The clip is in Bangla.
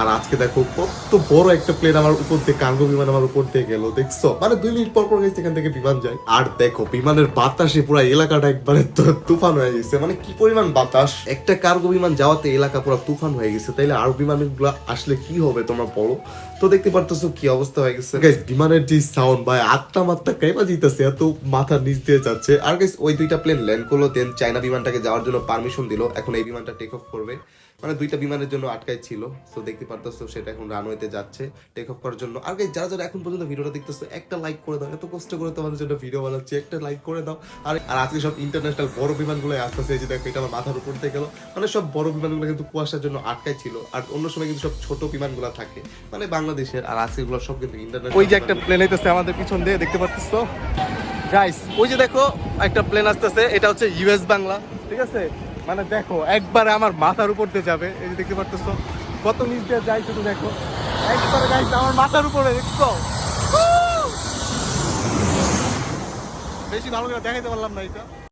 আর আজকে দেখো কত বড় একটা প্লেন আমার উপর দিয়ে, কার্গো বিমান আমার উপর দিয়ে গেল, দেখছো? মানে 2 মিনিট পর পর এখান থেকে বিমান যায়। আর দেখো বিমানের বাতাসে পুরো এলাকাটা একবারে তুফান হয়ে গেছে। মানে কি পরিমাণ বাতাস, একটা কার্গো বিমান যাওয়াতে এলাকা পুরো তুফান হয়ে গেছে, তাইলে আর বিমানগুলো আসলে কি হবে তোমরা বলো? তো দেখতে পারতেছো কি অবস্থা হয়ে গেছে গাইস। বিমানের যে সাউন্ড ভাই, আত্মা মাত্রা কাইবা জিতেছে, এত মাথার নিচ দিয়ে যাচ্ছে। আর গাইস ওই 2টা প্লেন ল্যান্ড করলো, দেন চায়না বিমানটাকে যাওয়ার জন্য পারমিশন দিল। এখন এই বিমানটা টেক অফ করবে, মানে 2টা বিমানের জন্য আটকাই ছিল। তো দেখতে পারতেছো সেটা এখন রানওয়েতে যাচ্ছে টেক অফ করার জন্য। আর গাইস যারা যারা এখন পর্যন্ত ভিডিওটা দেখতেছো, একটা লাইক করে দাও, এত কষ্ট করে তোমাদের জন্য ভিডিও বানাচ্ছি, একটা লাইক করে দাও। আর আজকে সব ইন্টারন্যাশনাল বড় বিমানগুলো আসতেছে, এই যে দেখো এটা আমার মাথার উপর থেকে গেল। মানে সব বড় বিমানগুলো কিন্তু কুয়াশার জন্য আটকাই ছিল, আর অন্য সময় কিন্তু সব ছোট বিমানগুলো থাকে মানে বাংলাদেশের। আর আজকে এগুলো সব কিন্তু ইন্টারন্যাশনাল। ওই যে একটা প্লেন আইতেছে আমাদের পিছন দিয়ে, দেখতে পাচ্ছো গাইস? ওই যে দেখো একটা প্লেন আসতেছে, এটা হচ্ছে ইউএস বাংলা, ঠিক আছে? মানে দেখো একবারে আমার মাথার উপর দিয়ে যাবে, এই যে দেখতে পাচ্ছো কত নিচ দিয়ে যায়, শুধু দেখো একবারে গাইস আমার মাথার উপরে, দেখছো? বেশি ভালো করে দেখাইতে পারলাম না এটা।